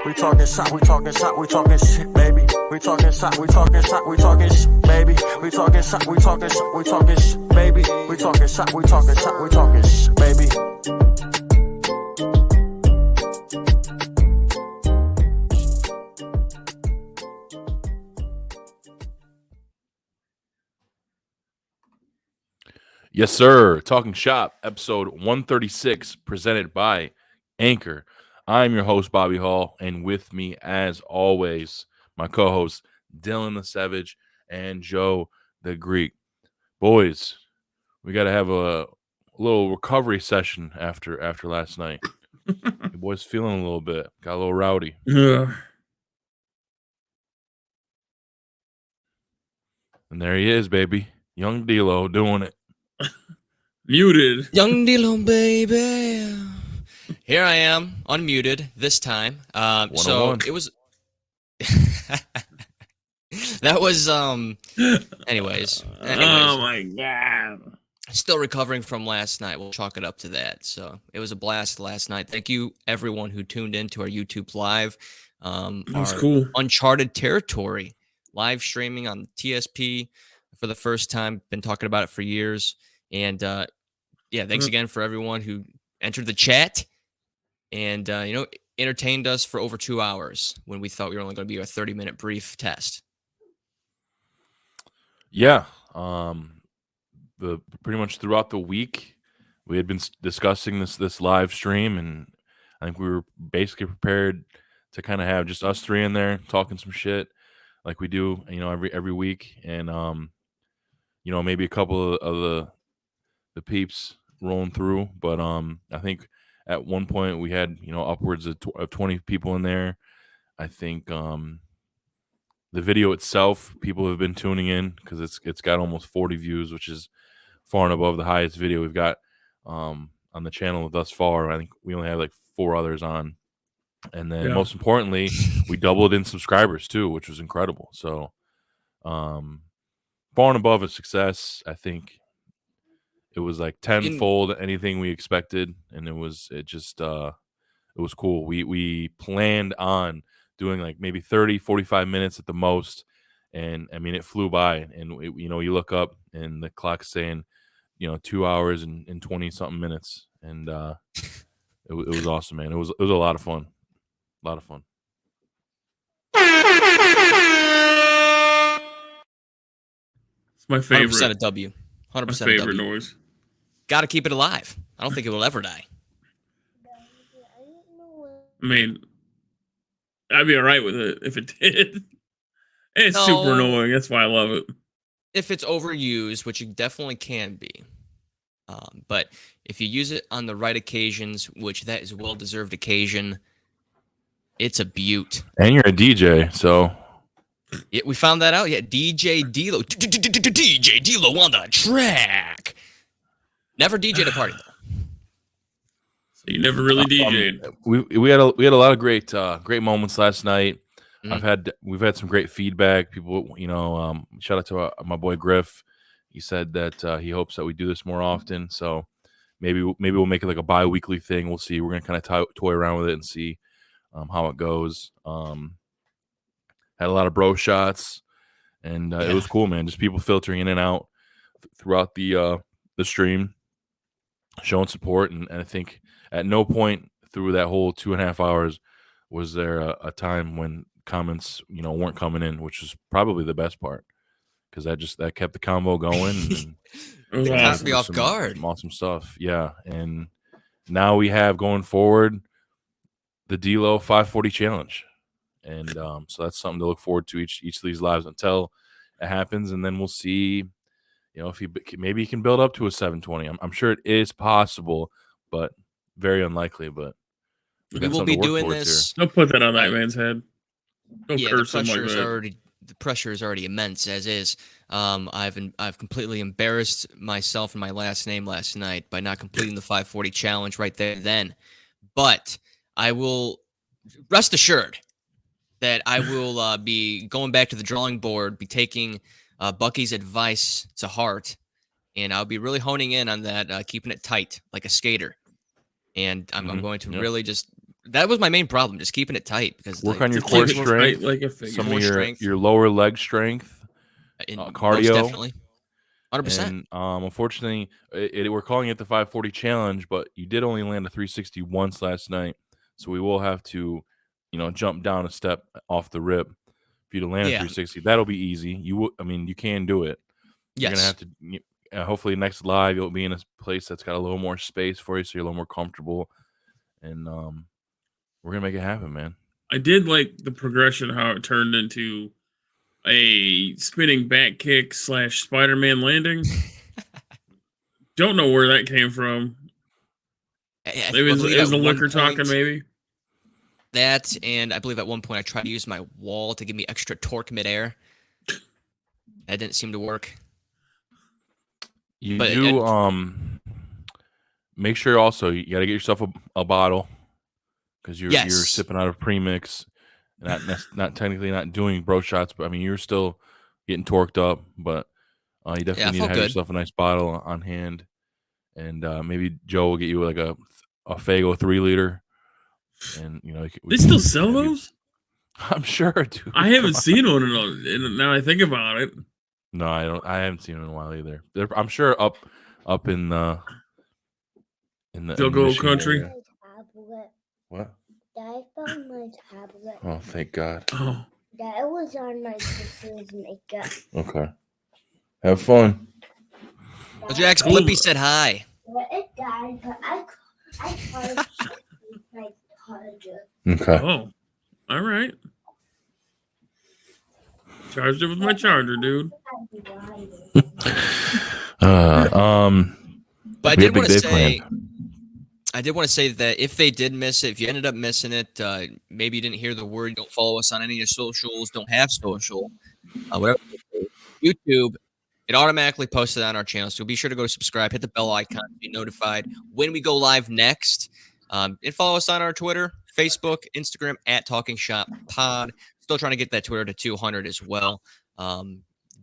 We talking shop, we talking shop, we talking shit, baby. We talking shop, we talking shop, we talking shit, baby. We talking shop, we talking shop, we talking shit, baby. We talking shop, we talking shop, we talking shit, baby. Yes, sir. Talking Shop, episode 136, presented by Anchor. I'm your host, Bobby Hall, and with me, as always, my co-hosts, Dylan the Savage and Joe the Greek. Boys, we got to have a little recovery session after last night. The boys feeling a little bit, got a little rowdy. Yeah. And there he is, baby. Young D-Lo doing it. Muted. Young D-Lo, baby. Here I am, unmuted this time. So it was. That was Anyways. Oh my god. Still recovering from last night. We'll chalk it up to that. So it was a blast last night. Thank you, everyone who tuned into our YouTube live. That was cool. Uncharted Territory live streaming on TSP for the first time. Been talking about it for years. And thanks again for everyone who entered the chat and entertained us for over 2 hours when we thought we were only going to be a 30-minute brief test. Yeah. Pretty much throughout the week, we had been discussing this live stream, and I think we were basically prepared to kind of have just us three in there talking some shit like we do, every week, and maybe a couple of the peeps rolling through. But I think at one point we had upwards of 20 people in there. I think the video itself, people have been tuning in because it's got almost 40 views, which is far and above the highest video we've got on the channel thus far. I think we only have like 4 others on. And then most importantly, we doubled in subscribers too, which was incredible. So far and above a success. I think it was like tenfold anything we expected, and it was cool. We planned on doing like maybe 30, 45 minutes at the most, and I mean it flew by. And you look up and the clock's saying 2 hours and 20 something minutes, and it was awesome, man. It was a lot of fun. A lot of fun. It's my favorite. 100% a W. 100% my favorite W. noise. Got to keep it alive. I don't think it will ever die. I mean, I'd be all right with it if it did. It's super annoying. That's why I love it. If it's overused, which it definitely can be. But if you use it on the right occasions, which that is a well-deserved occasion, it's a beaut. And you're a DJ, so... Yeah, we found that out. Yeah, DJ D-Lo. DJ D-Lo on the track. Never DJ'd a party, though. So you never really DJ'd. We had a lot of great moments last night. We've had some great feedback. People, shout out to my boy Griff. He said that he hopes that we do this more often. So maybe we'll make it like a bi-weekly thing. We'll see. We're gonna kind of toy around with it and see how it goes. Had a lot of bro shots, and it was cool, man. Just people filtering in and out throughout the stream, showing support, and I think at no point through that whole 2.5 hours was there a time when comments weren't coming in, which was probably the best part, because that kept the combo going. And it caught me off guard. Some awesome stuff, yeah. And now we have going forward the D-Lo 540 challenge. And so that's something to look forward to each of these lives until it happens, and then we'll see, if maybe he can build up to a 720. I'm sure it is possible, but very unlikely. But we will be doing this. Don't put that on that man's head. Don't curse him like that. The pressure is already immense as is. I've completely embarrassed myself and my last name last night by not completing the 540 challenge right there then. But I will rest assured that I will be going back to the drawing board, be taking Bucky's advice to heart, and I'll be really honing in on that, keeping it tight like a skater. And I'm going to really just That was my main problem, just keeping it tight because Work on your Just core keep it tight strength, like a figure. some Core of your strength. lower leg strength, most cardio. definitely, 100%. And unfortunately, we're calling it the 540 challenge, but you did only land a 360 once last night, so we will have to, jump down a step off the rip for you to land a Yeah. 360. That'll be easy. I mean, you can do it. You're gonna Yes. have to. Hopefully, next live you'll be in a place that's got a little more space for you, so you're a little more comfortable. And we're gonna make it happen, man. I did like the progression, how it turned into a spinning back kick / Spider-Man landing. Don't know where that came from. It was the liquor talking, maybe. That, and I believe at one point I tried to use my wall to give me extra torque midair. That didn't seem to work. You do make sure also you got to get yourself a bottle because you're sipping out of premix, not technically not doing bro shots, but I mean you're still getting torqued up, but you definitely need to have yourself a nice bottle on hand, and maybe Joe will get you like a Fago 3-liter, and they still sell those. I'm sure, dude. I haven't seen one in now I think about it. No, I don't. I haven't seen them in a while either. I'm sure up in the Jogo country. Area. What? I found my tablet. Oh, thank God. Oh, That was on my sister's makeup. Okay. Have fun. Well, Jax Blippi said hi. Well, it died, but I charged it with my charger. Okay. Oh, all right. Charged it with my charger, dude. But I did want to say that if they did miss it, if you ended up missing it, maybe you didn't hear the word, don't follow us on any of your socials, don't have social, whatever. YouTube, it automatically posted on our channel. So be sure to go subscribe, hit the bell icon to be notified when we go live next. And follow us on our Twitter, Facebook, Instagram at Talking Shop Pod. Still trying to get that Twitter to 200 as well.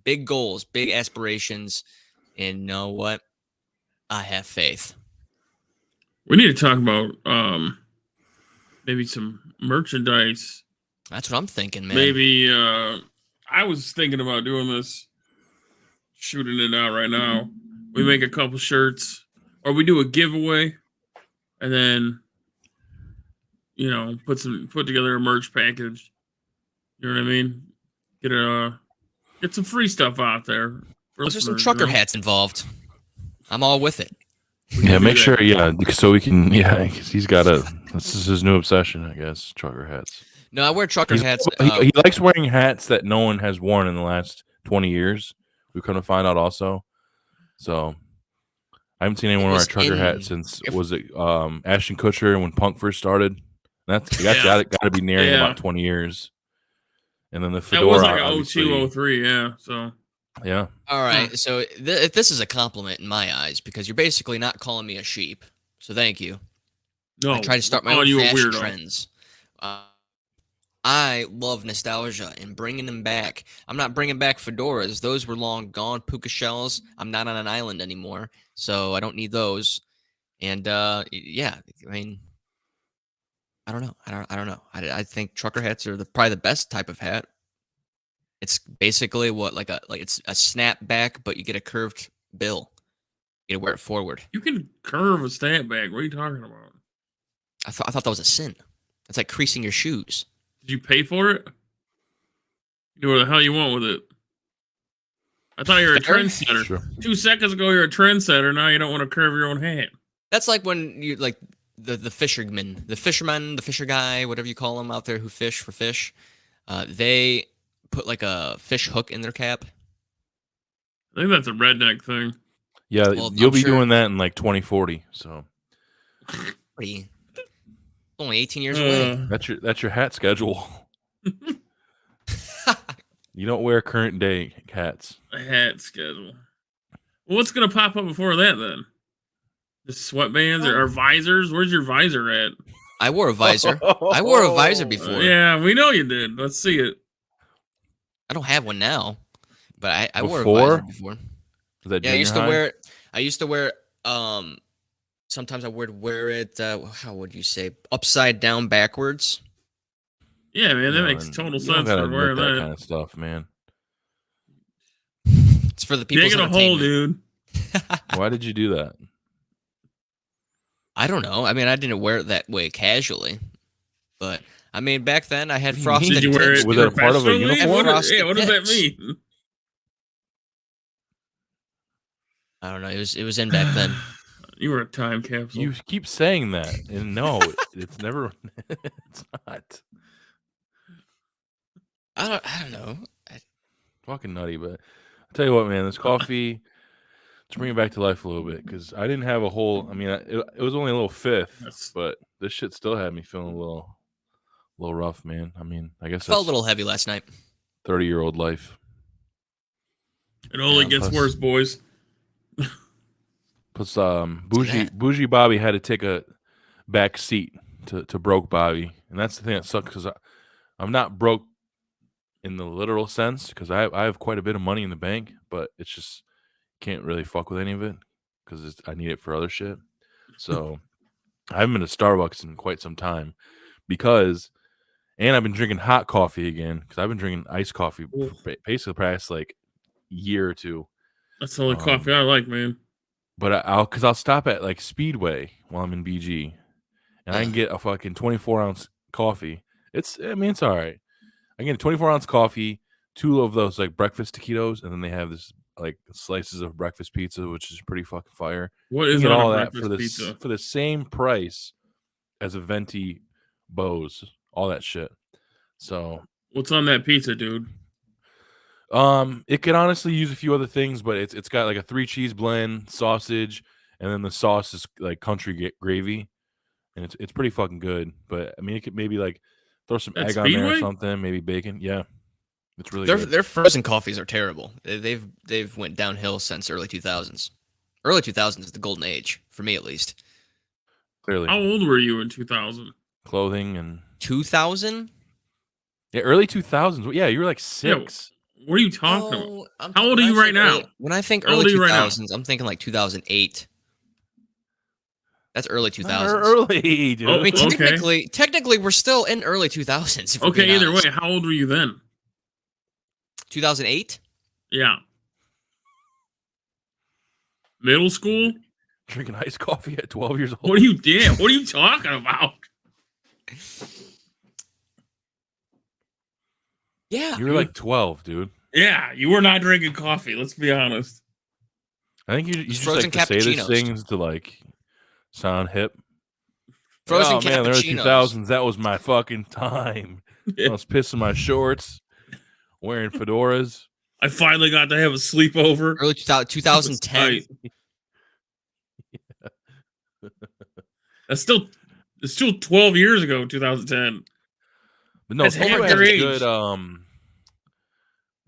Big goals, big aspirations. And you know what? I have faith. We need to talk about maybe some merchandise. That's what I'm thinking, man. Maybe I was thinking about doing this, shooting it out right now. We make a couple shirts, or we do a giveaway, and then put together a merch package. You know what I mean? Get some free stuff out there. There's some trucker hats involved. I'm all with it. Yeah, make sure, so we can, because he's got this is his new obsession, I guess, trucker hats. No, I wear trucker hats. He likes wearing hats that no one has worn in the last 20 years. We couldn't find out also. So I haven't seen anyone wear a trucker hat since, was it Ashton Kutcher when Punk first started? That's got to be nearing about 20 years. And then the fedora. That was like a 02, 03, yeah. So. Yeah. All right. So this is a compliment in my eyes because you're basically not calling me a sheep. So thank you. No. I try to start my own fashion trends. I love nostalgia and bringing them back. I'm not bringing back fedoras. Those were long gone. Puka shells. I'm not on an island anymore, so I don't need those. And yeah, I mean, I don't know. I don't know. I think trucker hats are probably the best type of hat. It's basically it's a snapback, but you get a curved bill. You get to wear it forward. You can curve a snapback. What are you talking about? I thought that was a sin. It's like creasing your shoes. Did you pay for it? You do what the hell you want with it. I thought you were a trendsetter. Sure. 2 seconds ago, you're a trendsetter. Now you don't want to curve your own hat. That's like when you like the fisherman, the fisher guy, whatever you call them out there who fish for fish. They put like a fish hook in their cap. I think that's a redneck thing. Yeah, well, you'll be doing that in like 2040. So, only 18 years away. That's your hat schedule. You don't wear current day hats. A hat schedule. Well, what's gonna pop up before that then? The sweatbands or visors? Where's your visor at? I wore a visor. I wore a visor before. Yeah, we know you did. Let's see it. I don't have one now, but I wore a visor before. Was that I used to wear sometimes I would wear it. How would you say? Upside down, backwards. Yeah, man, that No, makes and total you don't sense gotta for admit wearing that that. kind of stuff, man. It's for the people's Digging a hole, entertainment. dude. Why did you do that? I don't know. I mean, I didn't wear it that way casually, but I mean, back then I had What do you mean? frosted Did you wear tips. it Was that a Dude. part of a professionally? uniform? Frosted What does that tips. mean? I don't know. It was in back then. You were a time capsule. You keep saying that, and no, it's never. It's not. I don't know. Fucking nutty, but I'll tell you what, man, this coffee, let's bring it back to life a little bit, because I didn't have a whole, I mean, it was only a little fifth, That's- but this shit still had me feeling a little rough, man. I mean, I guess Felt a that's little heavy last night. 30-year-old life. It only Yeah, gets plus- worse, boys. Plus, bougie Bobby had to take a back seat to broke Bobby, and that's the thing that sucks, because I'm not broke in the literal sense, because I have quite a bit of money in the bank, but it's just can't really fuck with any of it because I need it for other shit. So I haven't been to Starbucks in quite some time and I've been drinking hot coffee again, because I've been drinking iced coffee for basically the past like year or two. That's the only coffee I like, man. But I'll stop at like Speedway while I'm in BG, and I can get a fucking 24-ounce coffee. It's all right. I get a 24-ounce coffee, 2 of those like breakfast taquitos, and then they have this like slices of breakfast pizza, which is pretty fucking fire. What You is get on all a that breakfast pizza? for the same price as a venti Bose, all that shit. So What's on that pizza, dude? it could honestly use a few other things, but it's got like a 3 cheese blend, sausage, and then the sauce is like country gravy, and it's pretty fucking good. But I mean, it could maybe like throw some At egg on there or Speedway? something, maybe bacon. Yeah, it's really good. Their frozen coffees are terrible. They've went downhill since early 2000s. Early 2000s is the golden age for me, at least. Clearly, How old were you in 2000? clothing and 2000? yeah, early 2000s. Yeah, you were like 6. What are you talking about? I'm How old when are I you right think now? When I think How old early are you right now? 2000s, I'm thinking like 2008. That's early 2000s. Early, dude. Oh, I mean, okay. technically, we're still in early 2000s. If we're Okay, being either way, honest. how old were you then? 2008? Yeah. Middle school? Drinking iced coffee at 12 years old. What are you doing? What are you talking about? Yeah. You were like 12, dude. Yeah, you were not drinking coffee. Let's be honest. I think you just frozen like to say these cappuccinos. things to like sound hip. Frozen Oh man, the early cappuccinos. 2000s, that was my fucking time. I Yeah. was pissing my shorts, wearing fedoras. I finally got to have a sleepover. Early 2010. Nice. It's still 12 years ago, 2010. But no, That's half Speedway your has age. good.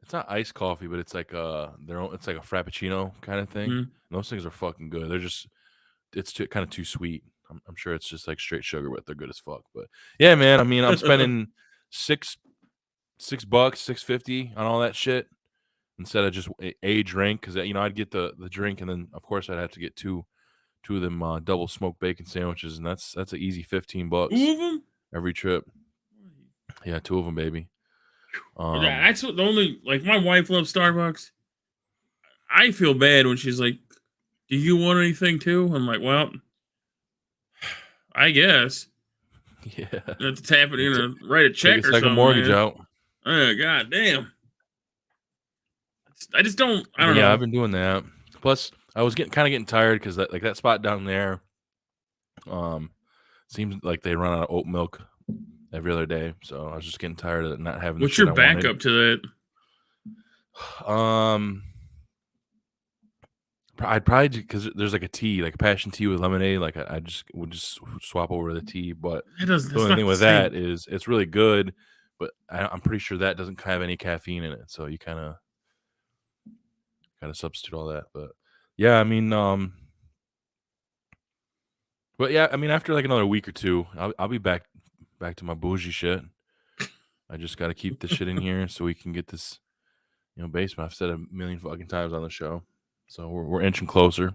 It's not iced coffee, but it's like it's like a frappuccino kind of thing. Mhm. And those things are fucking good. They're just kind of too sweet. I'm sure it's just like straight sugar, but they're good as fuck. But yeah, man, I mean, I'm spending $6, $6.50 on all that shit instead of just a drink, because I'd get the drink, and then of course I'd have to get two of them double smoked bacon sandwiches, and that's an easy $15 2 of them? every trip. Yeah, 2 of them, baby. That's what the only, like, my wife loves Starbucks. I feel bad when she's like, "Do you want anything too?" I'm like, "Well, I guess." Yeah, You have to tap it write a check take or a second something. mortgage man. out. Oh, god damn. I just don't. I don't Yeah, know. I've been doing that. Plus, I was getting tired because that spot down there, seems like they run out of oat milk every other day. So I was just getting tired of not having. What's the shit your I wanted. backup to that? I'd probably, because there's like a tea, like a passion tea with lemonade. Like I just would just swap over the tea. But That's the only not thing the with same. that is it's really good, but I'm pretty sure that doesn't have any caffeine in it. So you kind of substitute all that. But yeah, I mean, but yeah, I mean, after like another week or two, I'll be back to my bougie shit. I just got to keep this shit in here so we can get this, basement. I've said a million fucking times on the show, so we're inching closer.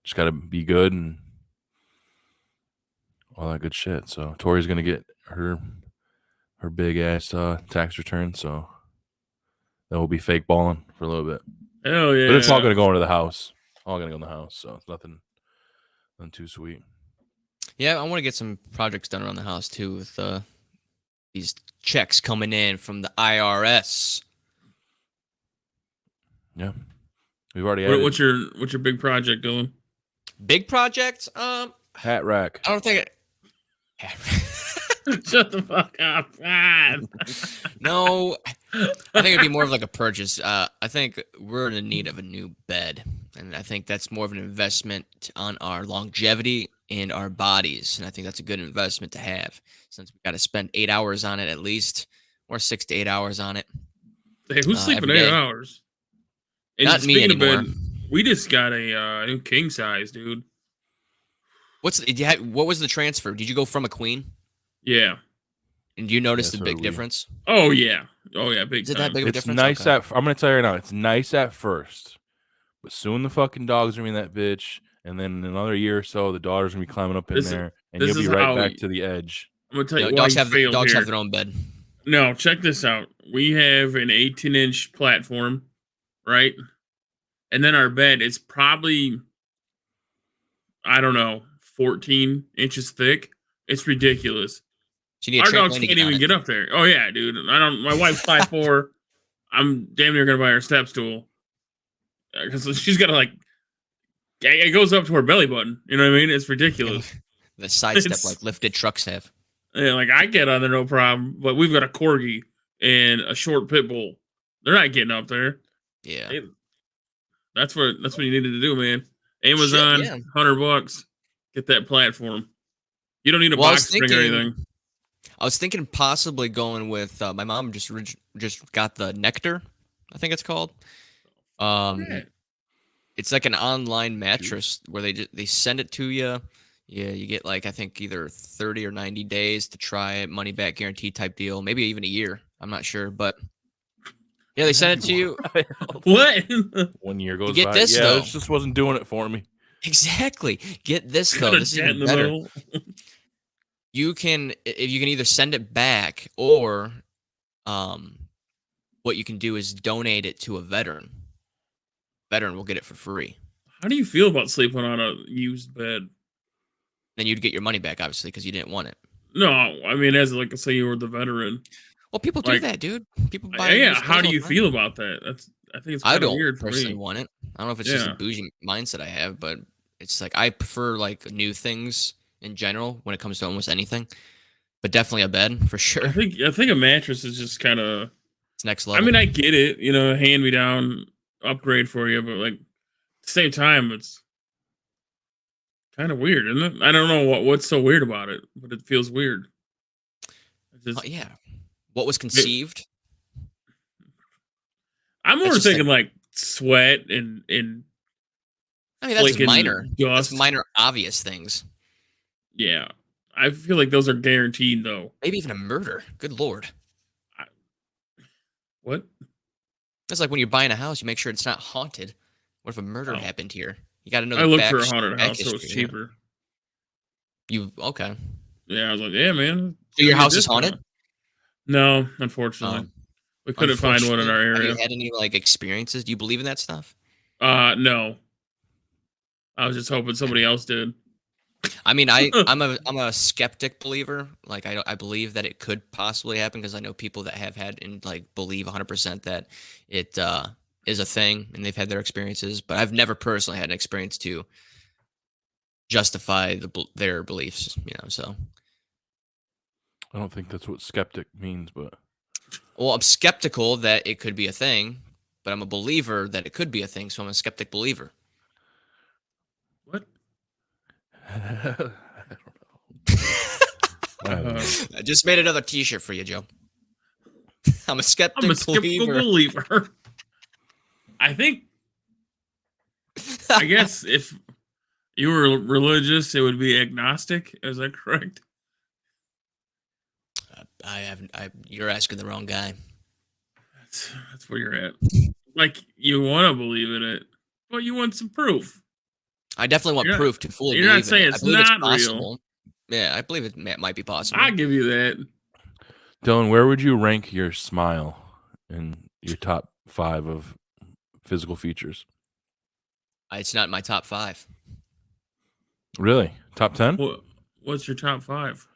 Just got to be good and all that good shit. So Tori's gonna get her big ass tax return. So that will be fake balling for a little bit. Hell yeah! But it's all gonna go into the house. All gonna go in the house. So it's nothing too sweet. Yeah, I want to get some projects done around the house too with these checks coming in from the IRS. Yeah, we've already added What's your big project, Dylan? Big project? hat rack. I don't think Shut the fuck up! God. No, I think it'd be more of like a purchase. I think we're in need of a new bed, and I think that's more of an investment on our longevity and our bodies. And I think that's a good investment to have, since we got to spend 8 hours on it at least, or 6 to 8 hours on it. Hey, who's sleeping every 8 day. hours? And Not me speaking of anymore. bed, we just got a new king size, dude. What was the transfer? Did you go from a queen? Yeah. And do you notice Yeah, the so big do we. difference? Oh yeah, big Is it time. that big of a It's difference? nice Okay. I'm gonna tell you right now, it's nice at first, but soon the fucking dog's gonna be in that bitch, and then in another year or so, the daughter's gonna be climbing up in This is- there, and this you'll be is right how back we- to the edge. I'm gonna tell you No, why dogs you have failed dogs here. have their own bed. No, check this out. We have an 18-inch platform, right? And then our bed is probably, I don't know, 14 inches thick. It's ridiculous. So you need a Our dogs trampoline to can't get on even it. get up there. Oh yeah, dude. My wife's 5'4". I'm damn near gonna buy her a step stool because she's got to like. It goes up to her belly button. You know what I mean? It's ridiculous. The side step It's- like lifted trucks have. Yeah, like I get on there no problem, but we've got a corgi and a short pit bull. They're not getting up there. Yeah. Hey, that's what you needed to do, man. Amazon, yeah. $100. Get that platform. You don't need a Well, I box was spring or thinking- anything. I was thinking possibly going with my mom just got the Nectar, I think it's called. Yeah. It's like an online mattress where they send it to you. Yeah, you get like I think either 30 or 90 days to try it, money back guarantee type deal, maybe even a year. I'm not sure, but yeah, they send it to you. What? 1 year goes get by. this, yeah, though. this just wasn't doing it for me. Exactly. Get this Got though. a This is dent even in the better. middle. You can either send it back or what you can do is donate it to a veteran. Veteran will get it for free. How do you feel about sleeping on a used bed? Then you'd get your money back, obviously, because you didn't want it. No, I mean, as like, say you were the veteran. Well, people do Like, that, dude. People buy. Yeah, used how clothes do all you the feel time. about that? I think it's I kind of don't weird for personally me. want it. I don't know if it's just a Yeah. bougie mindset I have, but it's like I prefer like new things in general when it comes to almost anything. But definitely a bed for sure. I think a mattress is just kind of. It's next I level. mean, I get it, hand me down upgrade for you, but like at the same time, it's kind of weird, isn't it? I don't know what's so weird about it, but it feels weird. It's just, Yeah. What was conceived? I'm more That's just thinking like sweat and I mean, that's flaking minor. That's dust. minor, obvious things. Yeah, I feel like those are guaranteed though. Maybe even a murder. Good lord. What? That's like when you're buying a house, you make sure it's not haunted. What if a murder Oh. happened here? You got to know. I the looked back, for a haunted back house, so it's history, yeah. cheaper. You okay? Yeah, I was like, yeah, man. So your give me a house is discount. haunted? No, unfortunately, we couldn't find one in our Unfortunately, area. Have you had any like experiences? Do you believe in that stuff? No. I was just hoping somebody else did. I mean, I'm a skeptic believer. Like I believe that it could possibly happen because I know people that have had and like believe 100% that it is a thing and they've had their experiences. But I've never personally had an experience to justify their beliefs. So. I don't think that's what skeptic means, but Well, I'm skeptical that it could be a thing, but I'm a believer that it could be a thing. So I'm a skeptic believer. What? I don't know. I just made another T-shirt for you, Joe. I'm a skeptic, I'm a skeptical believer. I guess if you were religious, it would be agnostic. Is that correct? You're asking the wrong guy. That's where you're at. Like you want to believe in it, but you want some proof. I definitely want You're not- proof to fully you're believe not saying in it. it's I believe not it's possible. Yeah, I believe it might be possible. I give you that. Dylan, where would you rank your smile in your top 5 of physical features? It's not in my top 5. Really? Top 10? What's your top 5?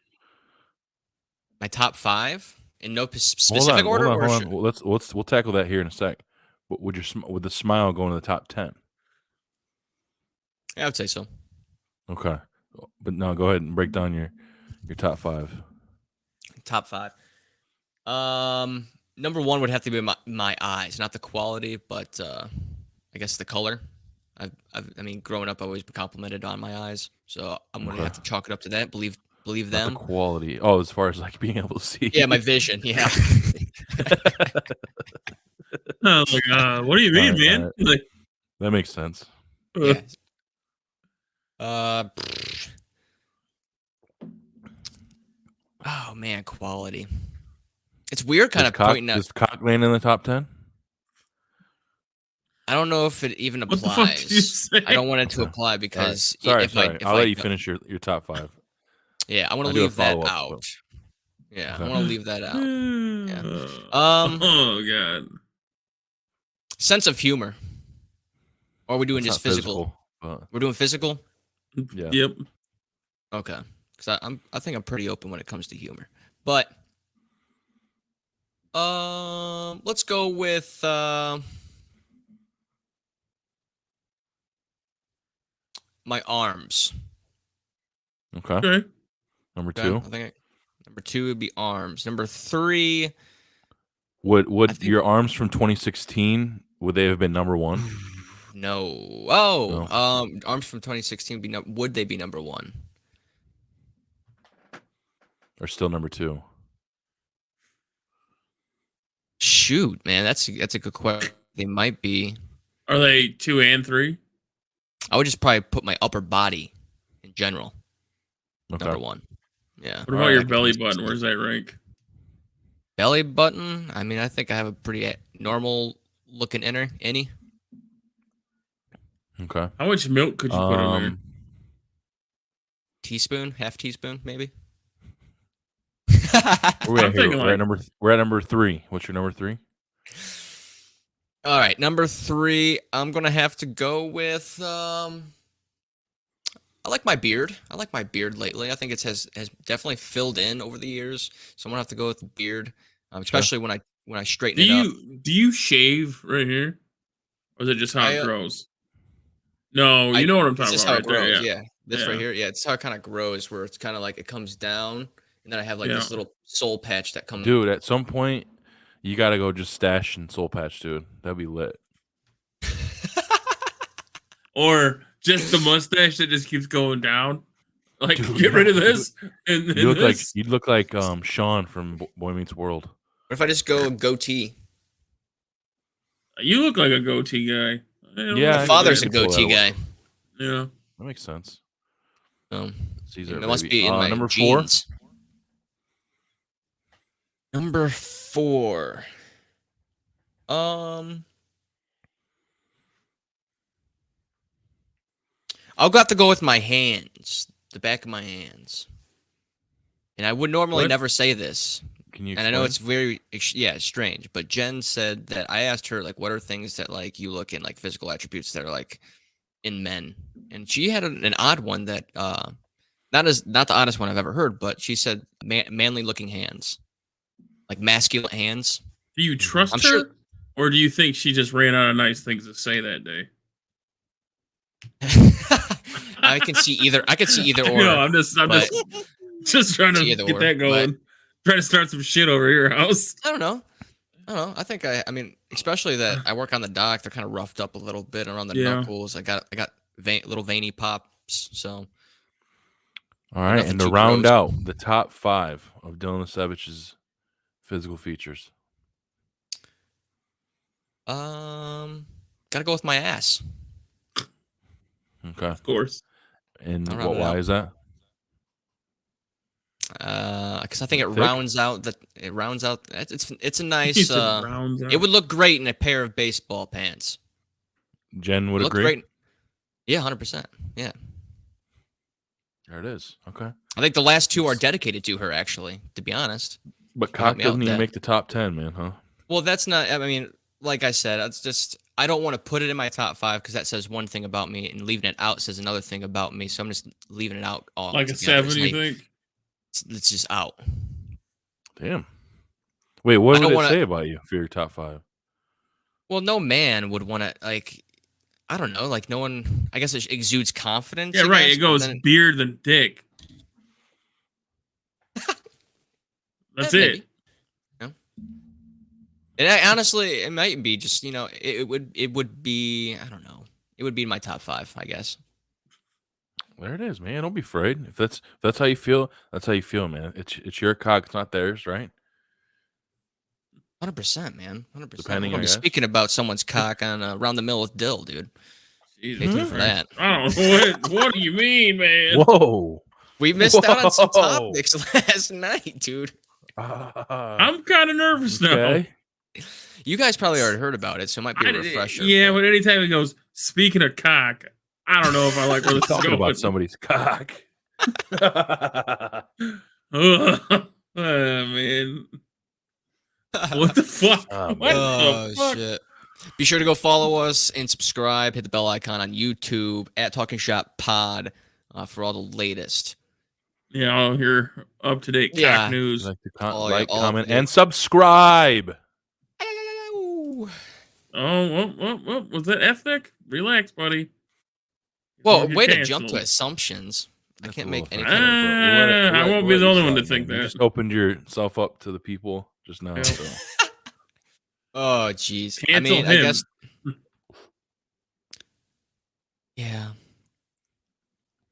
My top 5 in no Hold specific on, order. hold Or on. Well, we'll tackle that here in a sec. But would the smile go into the top 10? Yeah, I would say so. Okay. But no, go ahead and break down your top 5. Top 5. Number 1 would have to be my eyes, not the quality, but I guess the color. I mean, growing up, I've always been complimented on my eyes, so I'm gonna have to chalk it up to that. Believe Not them. the quality. Oh, as far as like being able to see. Yeah, my vision. Yeah. What do you mean, Alright, man? alright. Like, That makes sense. Yeah. Oh man, quality. It's weird, kind of pointing out. Does cock land in the top 10? I don't know if it even what the fuck did you applies. say? I don't want it to Okay. apply because Sorry. if I'll I let you don't- finish your top 5. Yeah, I want I to do a leave that follow-up, out. so. Yeah, Okay. I want to leave that out. Oh god. Sense of humor. Or are we doing That's just not physical? but We're doing physical. yeah. Yep. Okay, because I think I'm pretty open when it comes to humor. But let's go with my arms. Okay. Okay. Number Okay? 2. I think number 2 would be arms. Number 3. Would think- your arms from 2016 would they have been number 1? No. Oh, No. arms from 2016 would they be number 1? Or still number 2? Shoot, man, that's a good question. They might be. Are they 2 and 3? I would just probably put my upper body in general Okay. number 1. Yeah. What about Alright, your I can belly be button? specific. Where's that rank? Belly button. I mean, I think I have a pretty normal looking innie. Okay. How much milk could you put in there? Teaspoon, half teaspoon, maybe. Where we I'm at here? thinking We're at number 3. What's your number 3? All right, number 3. I'm gonna have to go with. I like my beard. I like my beard lately. I think it has definitely filled in over the years. So I'm gonna have to go with the beard, especially when I straighten it up. Do you shave right here, or is it just how it grows? No, you know what I'm This talking is about how right it grows. there. Yeah, this right Yeah. here. Yeah, it's how it kind of grows, where it's kind of like it comes down, and then I have like this little soul patch that comes. Dude, at some point you got to go just stash and soul patch, dude. That'd be lit. Or just the mustache that just keeps going down. Like, Dude, get rid of this. And You look like this. you'd look like Sean from Boy Meets World. What if I just go goatee? You look like a goatee guy. Yeah, My father's a can pull that goatee guy. off. Yeah. That makes sense. It Caesar, must baby. be in my number genes. Number 4. I'll have to go with my hands, the back of my hands. And I would normally What? never say this. 4. Can you? And I know it's explain? very strange, but Jen said that I asked her like, what are things that like you look in like physical attributes that are like in men, and she had an odd one that not the oddest one I've ever heard, but she said manly looking hands, like masculine hands. Do you trust I'm her? sure- Or do you think she just ran out of nice things to say that day? I can see either. I could see either or. No, I'm just trying to See either get or, that going. Trying to start some shit over your house. I don't know. I think I mean, especially that I work on the dock. They're kind of roughed up a little bit around the Yeah. knuckles. I got little veiny pops. So All right, nothing and to too round gross. out the top 5 of Dylan Savich's physical features. gotta go with my ass. Okay. Of course. And I'll round it why out. is that? Because I think it Thick? rounds out it's a nice. He said rounds out. It would look great in a pair of baseball pants. Jen would Look agree. great. Yeah, 100%. Yeah. There it is. Okay. I think the last two are dedicated to her, actually, to be honest. But Help cock me out doesn't with even that. make the top 10, man, huh? Well, that's not, I mean, like I said, it's just, I don't want to put it in my top 5 because that says one thing about me, and leaving it out says another thing about me. So I'm just leaving it out all Like a together. 7, you think? It's just out. Damn. Wait, what I don't would it wanna- say about you for your top 5? Well, no man would want to, like, I don't know, like no one, I guess it exudes confidence. Yeah, I right. guess, It but goes then- beard than dick. That's it. maybe. No. And honestly, it might be just, it would be, I don't know. It would be in my top 5, I guess. There it is, man. Don't be afraid. If that's how you feel, that's how you feel, man. It's your cock, it's not theirs, right? 100%, man. 100%. Depending, We're I gonna be guess. speaking about someone's cock on Around the Mill with Dill, dude. Jesus Stay tuned for Christ. that. I don't know what do you mean, man? Whoa. We missed out on some Whoa. topics last night, dude. I'm kind of nervous now. Okay. You guys probably already heard about it, so it might be a refresher. Yeah, but anytime he goes, speaking of cock, I don't know if I like where this is Talking going. about somebody's cock. Oh, man. What the fuck? Oh, What Oh, the fuck? shit. Be sure to go follow us and subscribe. Hit the bell icon on YouTube at Talking Shop Pod for all the latest. Yeah, I'll hear up to date Yeah. cock news. Like, Oh, yeah, all comment, of it. and subscribe. Oh, what was that ethnic? Relax, buddy. Well, Don't get way to jump to canceled. assuns. I That's can't a make little anything. offensive, but I won't be the only one to think You that. just opened yourself up to the people just now. Yeah. So. Oh, jeez. I Cancel mean, him. I guess. Yeah.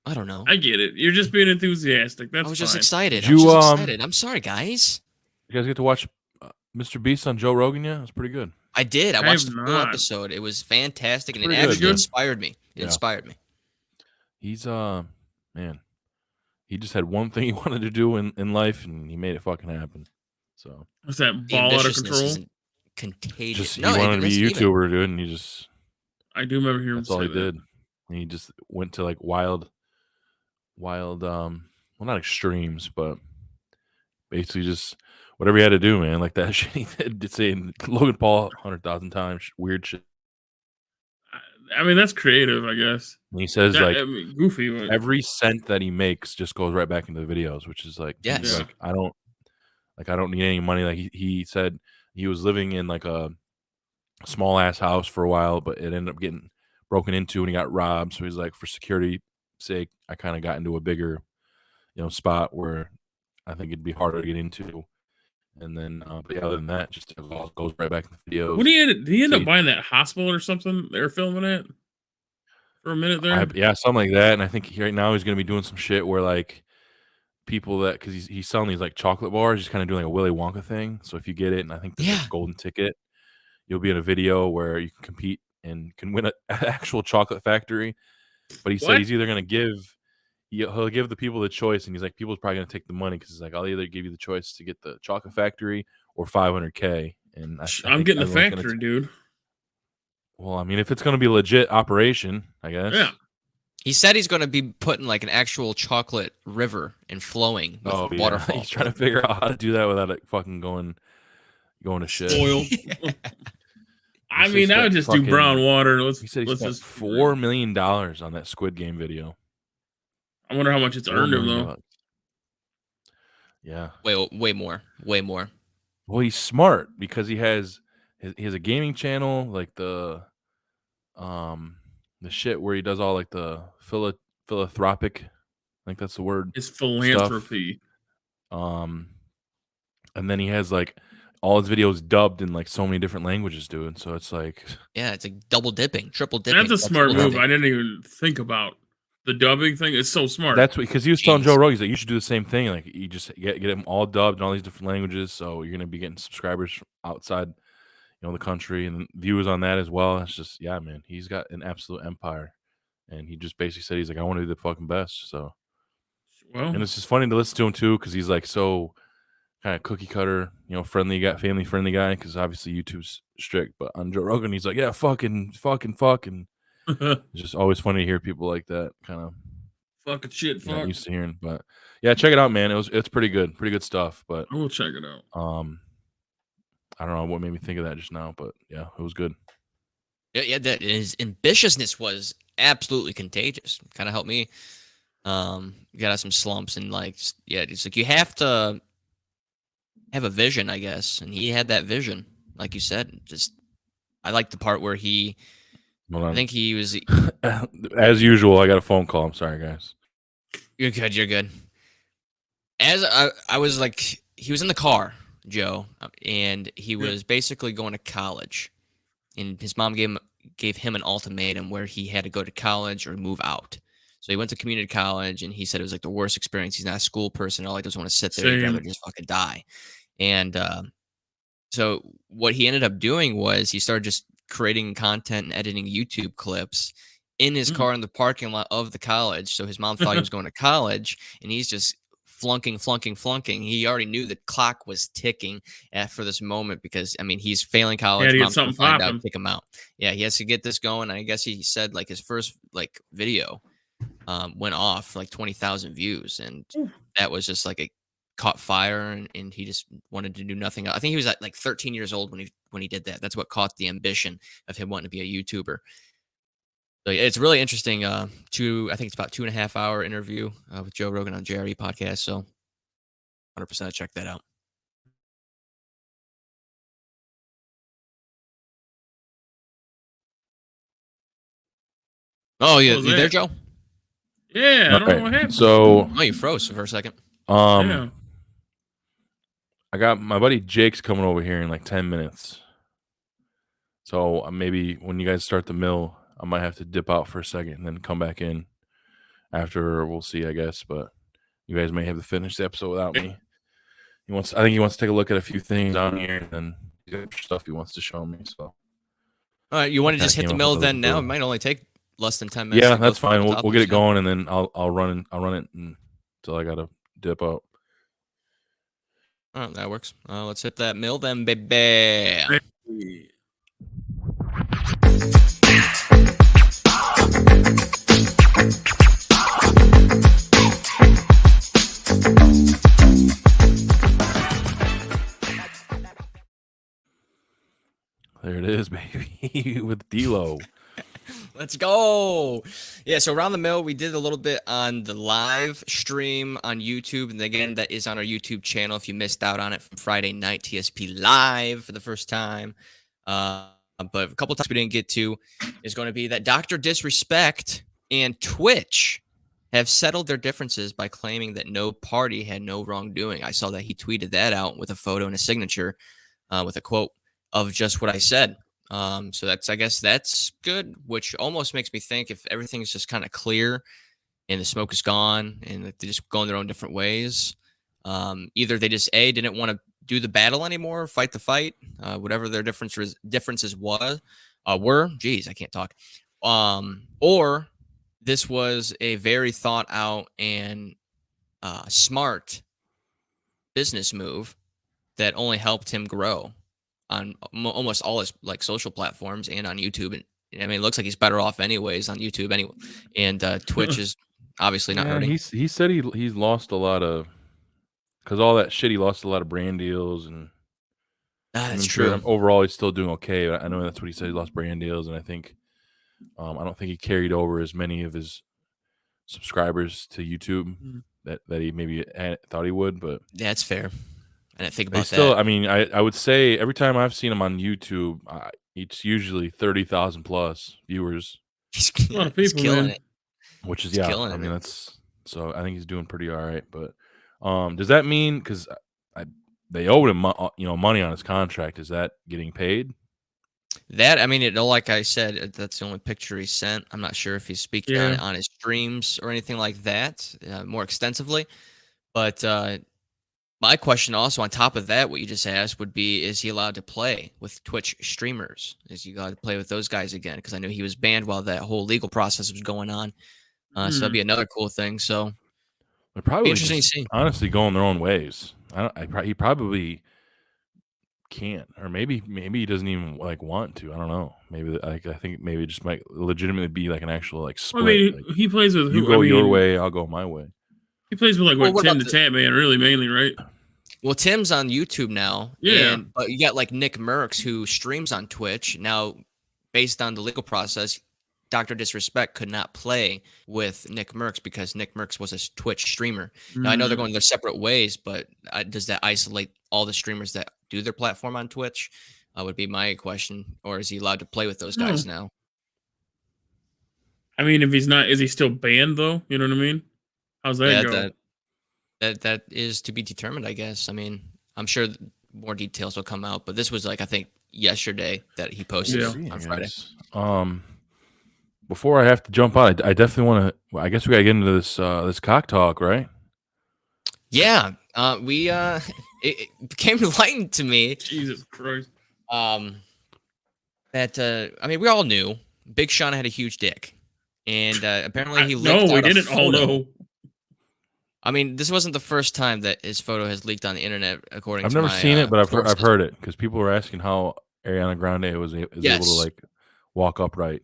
I don't know. I get it. You're just being enthusiastic. That's I was fine. just excited. Did I was you, just excited. I'm sorry, guys. You guys get to watch Mr. Beast on Joe Rogan yet? It's pretty good. I did. I I watched have the full not. episode. It was fantastic, and it Pretty good, actually man. inspired me. It Yeah. inspired me. He's man, he just had one thing he wanted to do in life, and he made it fucking happen. So What's that The ball out of ambitiousness control? isn't contagious. just he No, wanted to be a that's even. YouTuber, dude, and he just I do remember hearing him that's all say he that. did. And he just went to like wild well, not extremes, but basically just whatever he had to do, man. Like that shit he did saying Logan Paul 100,000 times, weird shit. I mean, that's creative, I guess. And he says like I mean, goofy. But every cent that he makes just goes right back into the videos, which is like, he's Yes. like I don't need any money. Like he said he was living in like a small ass house for a while, but it ended up getting broken into and he got robbed. So he's like, for security sake, I kind of got into a bigger, spot where I think it'd be harder to get into. And then, but yeah, other than that, just it all goes right back in the videos. what did he end So up buying that hospital or something? They were filming it for a minute there. Yeah, something like that. And I think right now he's gonna be doing some shit where like people that because he's selling these like chocolate bars, he's kind of doing like a Willy Wonka thing. So if you get it, and I think there's Yeah. a golden ticket, you'll be in a video where you can compete and can win an actual chocolate factory. But he said What? he's either gonna he'll give the people the choice, and he's like, people's probably gonna take the money because he's like, I'll either give you the choice to get the chocolate factory or $500K. And I I'm think getting the everyone's gonna factory, dude. well, I mean, if it's gonna be a legit operation, I guess. Yeah. He said he's going to be putting like an actual chocolate river and flowing with Oh, yeah. waterfall. He's trying to figure out how to do that without it fucking going to shit. Oil. I He mean, said I would that just do fucking- brown water. He said he Let's spent just $4 million on that Squid Game video. I wonder how much it's $4 earned him million. though. Yeah. Way more. Well, he's smart because he has a gaming channel, like the shit where he does all like the philanthropic, I think that's the word. It's philanthropy. And then he has like all his videos dubbed in like so many different languages, dude. So it's like Yeah, it's like double dipping, triple dipping. That's a smart triple move. dipping. I didn't even think about the dubbing thing. It's so smart. that's because he was telling Joe Jeez. Rogan, he's like, you should do the same thing. Like you just get them all dubbed in all these different languages, so you're gonna be getting subscribers from outside, the country and views on that as well. It's just yeah, man. He's got an absolute empire, and he just basically said he's like, I want to be the fucking best. So well. and it's just funny to listen to him too because he's like so kind of cookie cutter, friendly guy, family friendly guy. Because obviously YouTube's strict, but on Joe Rogan, he's like, yeah, fucking. It's just always funny to hear people like that kind of Fucking shit, you're not fuck. used to hearing. But yeah, check it out, man. It's pretty good stuff. But I will check it out. I don't know what made me think of that just now, but yeah, it was good. Yeah, that his ambitiousness was absolutely contagious. Kind of helped me get out of some slumps and like it's like you have to have a vision, I guess, and he had that vision, like you said. Just I like the part where Hold I on. think he was. As usual, I got a phone call. I'm sorry, guys. You're good. You're good. As I was like, he was in the car, Joe, and he was basically going to college, and his mom gave him an ultimatum where he had to go to college or move out. So he went to community college, and he said it was like the worst experience. He's not a school person at all. He doesn't want to sit there. He'd rather Same. just fucking die. And so what he ended up doing was he started just creating content and editing YouTube clips in his car in the parking lot of the college. So his mom thought he was going to college, and he's just flunking. He already knew the clock was ticking for this moment because I mean he's failing college. to get Mom's gonna something find out, popping. kick him out. Yeah, he has to get this going. I guess he said like his first like video went off like 20,000 views, and that was just like a caught fire, and he just wanted to do nothing else. I think he was at like 13 years old when he did that. That's what caught the ambition of him wanting to be a YouTuber. So it's really interesting. I think it's about 2.5 hour interview with Joe Rogan on JRE podcast. So 100% check that out. Oh, What yeah, was you there, that? Joe? Yeah, I don't know Alright, what happened. So Oh, you froze for a second. Yeah. I got my buddy Jake's coming over here in like 10 minutes. So maybe when you guys start the mill, I might have to dip out for a second and then come back in after. We'll see, I guess. But you guys may have to finish the episode without me. I think he wants to take a look at a few things on here and then he's got stuff he wants to show me. So All right, you want to kinda just hit came the up mill with a then now? It little- might only take less than 10 minutes. yeah, to go that's through fine. the We'll get it topics, yeah. going and then I'll run it until I gotta dip out. Oh, that works. Let's hit that mill then, baby. There it is, baby, with D-Lo. Let's go. Yeah, so around the mill, we did a little bit on the live stream on YouTube. And again, that is on our YouTube channel if you missed out on it from Friday night, TSP live for the first time. But a couple times we didn't get to is going to be that Dr. Disrespect and Twitch have settled their differences by claiming that no party had no wrongdoing. I saw that he tweeted that out with a photo and a signature with a quote of just what I said. So I guess that's good, which almost makes me think if everything's just kind of clear and the smoke is gone and they just go in their own different ways, either they just didn't want to do the battle anymore, fight the fight, whatever their differences were. Geez, I can't talk. Or this was a very thought out and smart business move that only helped him grow on almost all his like social platforms and on YouTube. And I mean, it looks like he's better off anyways on YouTube anyway. And Twitch is obviously not hurting. He said he's lost a lot of because all that shit. He lost a lot of brand deals, and That's I'm true. sure overall he's still doing okay. I know that's what he said. He lost brand deals, and I think I don't think he carried over as many of his subscribers to YouTube that he maybe thought he would. But That's fair. I didn't think he about still. that. I mean, I would say every time I've seen him on YouTube, it's usually 30,000 plus viewers, He's, A lot of he's people, killing man. it. which is He's killing I it, mean, man. that's so. I think he's doing pretty all right. But does that mean because they owed him money on his contract? Is that getting paid? That I mean, like I said, that's the only picture he sent. I'm not sure if he's speaking on Yeah. it on his streams or anything like that more extensively. But my question also on top of that, what you just asked would be, is he allowed to play with Twitch streamers? Is he allowed to play with those guys again? Because I know he was banned while that whole legal process was going on. So that'd be another cool thing. So They're probably interesting to just see. honestly going their own ways. He probably can't, or maybe he doesn't even like want to. I don't know. Maybe I think maybe it just might legitimately be like an actual like split. I mean, like, he plays with you who? go I mean, your way, I'll go my way. He plays with like Well, what what Tim about the the- Tap Man, really mainly, right? Well, Tim's on YouTube now. Yeah. But you got like Nick Merckx who streams on Twitch. Now, based on the legal process, Dr. Disrespect could not play with Nick Merckx because Nick Merckx was a Twitch streamer. Now, I know they're going their separate ways, but does that isolate all the streamers that do their platform on Twitch? Would be my question. Or is he allowed to play with those guys now? I mean, if he's not, is he still banned though? You know what I mean? How's that go? That is to be determined, I guess. I mean, I'm sure more details will come out, but this was like I think yesterday that he posted on Friday. Before I have to jump on, I definitely want to. Well, I guess we got to get into this this cock talk, right? Yeah, it became enlightened to me. Jesus Christ. That I mean, we all knew Big Sean had a huge dick, and apparently he no, leaked we out a didn't all photo. know. I mean, this wasn't the first time that his photo has leaked on the internet. According I've to never my, seen it, but I've sources. heard it because people were asking how Ariana Grande is able to like walk upright.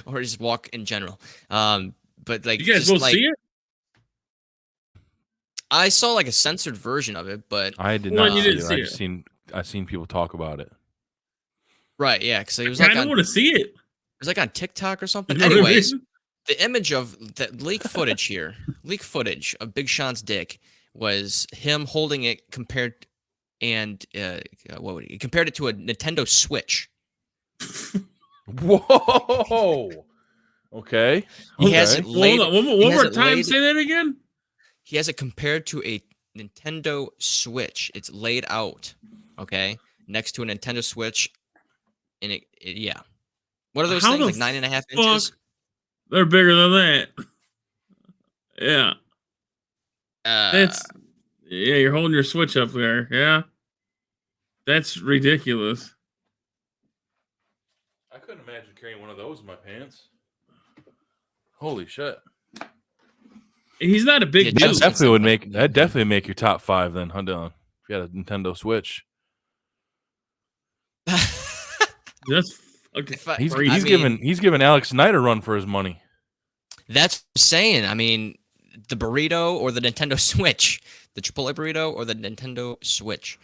Or just walk in general. But like You guys just both like, see it? I saw like a censored version of it, but I did Well, not you see didn't it. see I it. just seen people talk about it. right, yeah, because it was I like don't want to see it. it was like on TikTok or something. You know what I Anyways, mean? the image of the leak footage of Big Sean's dick was him holding it compared and he compared it to a Nintendo Switch. Whoa. Okay. He has it Well, laid. hold on. he One has more it time. laid- Say that again. He has it compared to a Nintendo Switch. It's laid out, okay, next to a Nintendo Switch, and yeah. What are those How things? the Like 9.5 inches? They're bigger than that. Yeah. That's yeah, you're holding your Switch up there. Yeah. That's ridiculous. I couldn't imagine carrying one of those in my pants. Holy shit. He's not a big Yeah, dude. Justin- Definitely would make something. that definitely make your top 5 then, If you had a Nintendo Switch. That's fucking He's crazy. he's giving Alex Knight a run for his money. That's what I'm saying. I mean, the burrito or the Nintendo Switch, the Chipotle burrito or the Nintendo Switch.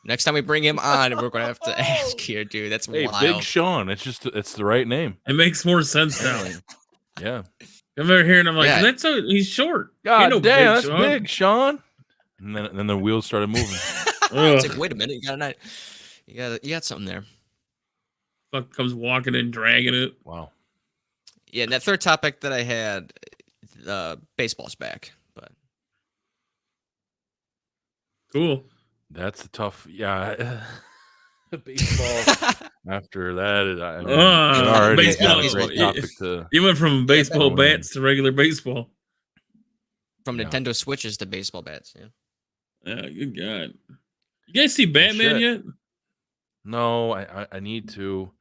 Next time we bring him on, we're gonna have to ask here, dude. That's Hey, wild. Big Sean. It's the right name. It makes more sense now. Yeah. I'm over here and I'm like, Yeah. he's short. God Ain't no damn, Big that's Sean. big, Sean. And then the wheels started moving. It's like, wait a minute, you got something there. Fuck comes walking in, dragging it. Wow. Yeah, and that third topic that I had, baseball's back, but Cool. That's a tough. Yeah. Baseball. After that, I mean, already baseball a is great topic to. You went from baseball Yeah. bats to regular baseball. from Yeah. Nintendo Switches to baseball bats. Yeah. Yeah, good God. You guys see Batman shit. yet? No, I need to.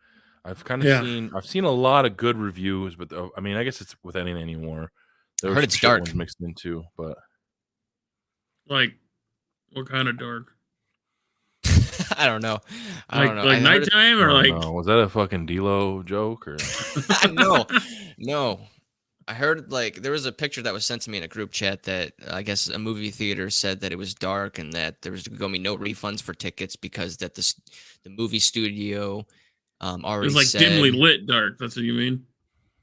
I've kind of Yeah. I've seen a lot of good reviews, but I mean, I guess it's with anything anymore. There I were heard some it's shit dark. ones mixed in too, but Like, what kind of dark? I don't know. I don't know. Like I heard it- nighttime I or don't like? know. Was that a fucking D-Lo joke or? No. I heard like there was a picture that was sent to me in a group chat that I guess a movie theater said that it was dark and that there was going to be no refunds for tickets because that the movie studio It already was like said dimly lit dark. That's what you mean?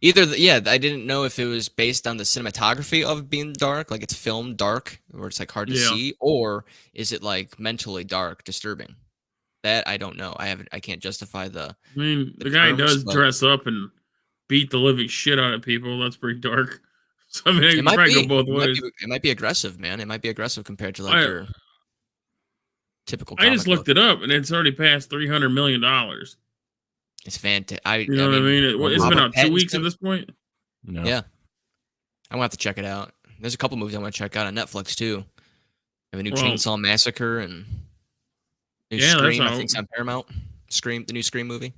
either I didn't know if it was based on the cinematography of being dark, like it's filmed dark where it's like hard to Yeah. see, or is it like mentally dark, disturbing? That I don't know. I can't justify the I mean, The the guy terms, does but- dress up and beat the living shit out of people. That's pretty dark. So I mean, it It can might probably be. go both ways. It might be aggressive, man. It might be aggressive compared to like I- your typical. I just comic looked book. it up, and it's already passed $300 million. It's fantastic. You know what I mean? It's been Robert out 2 weeks Pattinson- at this point. No. Yeah. I'm gonna have to check it out. There's a couple movies I want to check out on Netflix too. I have a new Well- Chainsaw Massacre and new Yeah, that's Scream. I out. think it's on Paramount. Scream, the new Scream movie.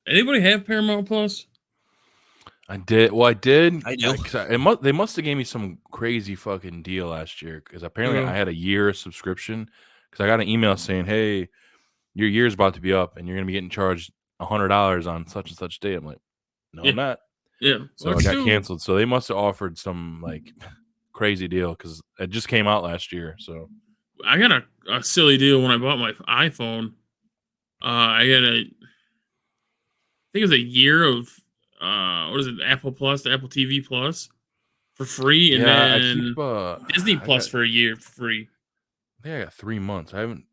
Anybody have Paramount Plus? I did. Well, I did. I do. They must have gave me some crazy fucking deal last year because apparently Yeah. I had a year subscription because I got an email saying, "Hey, your year's about to be up, and you're gonna be getting charged $100 on such and such day." I'm like, "No, Yeah. I'm not." Yeah. So I got canceled. So they must have offered some like crazy deal because it just came out last year. So I got a silly deal when I bought my iPhone. I got I think it was a year of what is it, Apple Plus, the Apple TV Plus for free, and yeah, I then keep Disney I Plus got, for a year for free. I think I got 3 months. I haven't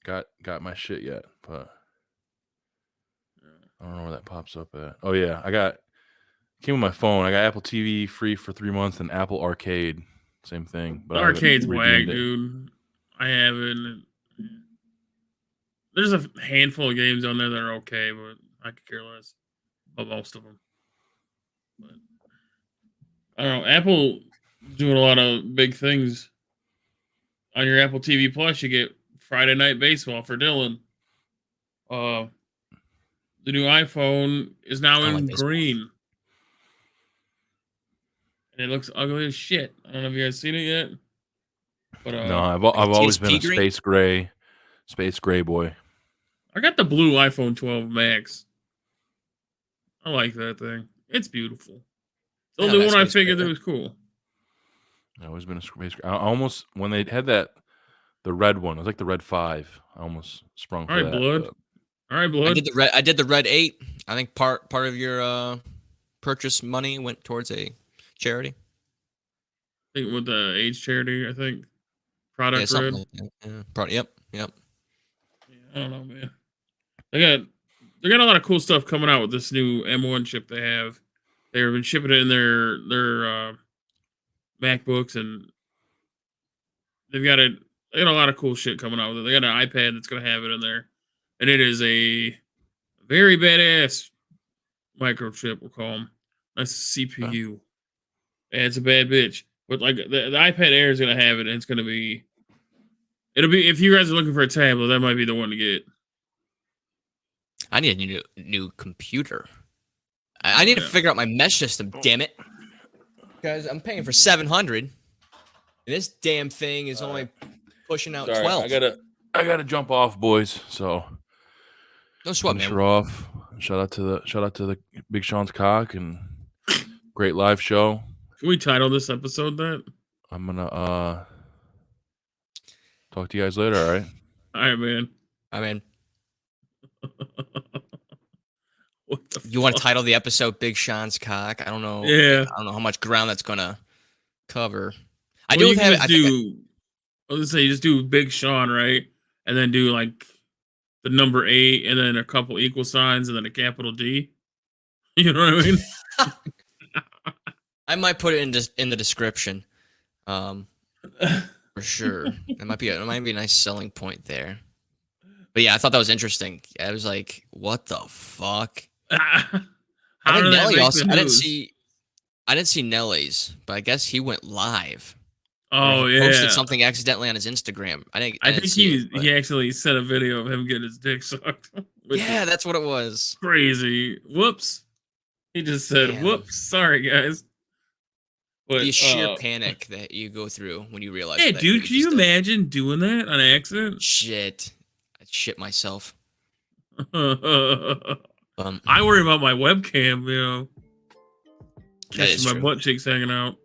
got my shit yet, but I don't know where that pops up at. Oh yeah, came with my phone. I got Apple TV free for 3 months and Apple Arcade, same thing. But The I haven't arcade's whack, redeemed it. dude. I haven't. There's a handful of games on there that are okay, but I could care less about most of them. But I don't know. Apple doing a lot of big things. On your Apple TV Plus, you get Friday Night Baseball for Dylan. The new iPhone is now I don't like in baseball. green. And it looks ugly as shit. I don't know if you guys seen it yet. But No, I've always been a TSP green? space gray boy. I got the blue iPhone 12 Max. I like that thing. It's beautiful. It's the Yeah, only that's one I space figured gray. that was cool. I've always been a space gray. I almost when they had the red one, it was like the red 5. I almost sprung for All right, that. blood. but- All right, blood. I did the red 8. I think part of your purchase money went towards a charity. I think with the AIDS charity, I think. Yeah, Product something Red. like that. Yeah, yep. Yeah, I don't know, man. They got a lot of cool stuff coming out with this new M1 chip they have. They've been shipping it in their MacBooks, and they got a lot of cool shit coming out with it. They got an iPad that's gonna have it in there, and it is a very badass microchip. We'll call them. That's CPU. And it's a bad bitch, but like the iPad Air is gonna have it, and it's gonna be. It'll be if you guys are looking for a tablet, that might be the one to get. I need a new computer. I need to figure out my mesh system. Damn it, guys! I'm paying for $700, and this damn thing is only pushing out Sorry, 12. I gotta jump off, boys. So No sweat, finish man. her off. Shout out to the Big Sean's cock and great live show. Can we title this episode that? I'm gonna talk to you guys later. All right. All right, man. I mean, What the you want to fuck? title the episode "Big Sean's Cock"? I don't know. Yeah. I don't know how much ground that's gonna cover. I Well, do you can have. just I think do. I was gonna say you just do Big Sean, right? And then do like the number 8, and then a couple equal signs, and then a capital D. You know what I mean? I might put it in the description, for sure. It might be a nice selling point there. But yeah, I thought that was interesting. I was like, "What the fuck?" How I think did that Nelly make also. the I didn't news? see Nelly's, but I guess he went live. Or Oh he yeah. posted something accidentally on his Instagram. I I didn't think see it, but- he actually sent a video of him getting his dick sucked. which yeah, is that's what it was. crazy. Whoops. He just said, Damn. "Whoops, sorry guys." But The sheer panic that you go through when you realize. yeah, that dude, can you just did. imagine doing that on accident? Shit, I shit myself. I Um, worry about my webcam, you know, that is catching my true. butt cheeks hanging out.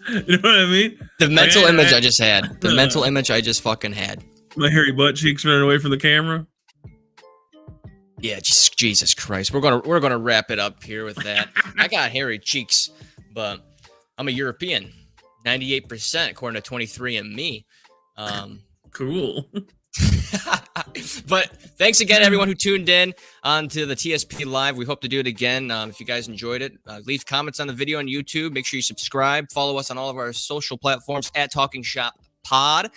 You know what I mean? The mental Man, image I just had. The mental image I just fucking had. My hairy butt cheeks running away from the camera. Yeah, Jesus Christ. We're gonna wrap it up here with that. I got hairy cheeks, but I'm a European. 98% according to 23andMe. Cool. But thanks again, everyone who tuned in onto the TSP Live. We hope to do it again. If you guys enjoyed it, leave comments on the video on YouTube. Make sure you subscribe. Follow us on all of our social platforms at Talking Shop Pod.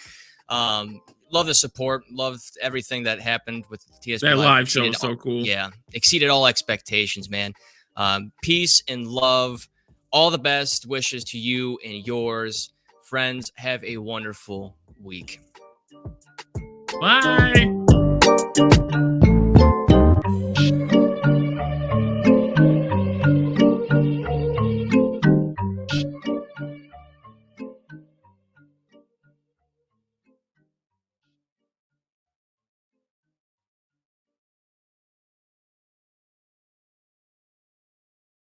Love the support. Love everything that happened with TSP That live show Exceeded was so all- cool. Yeah, exceeded all expectations, man. Peace and love. All the best wishes to you and yours. Friends, have a wonderful week. Bye.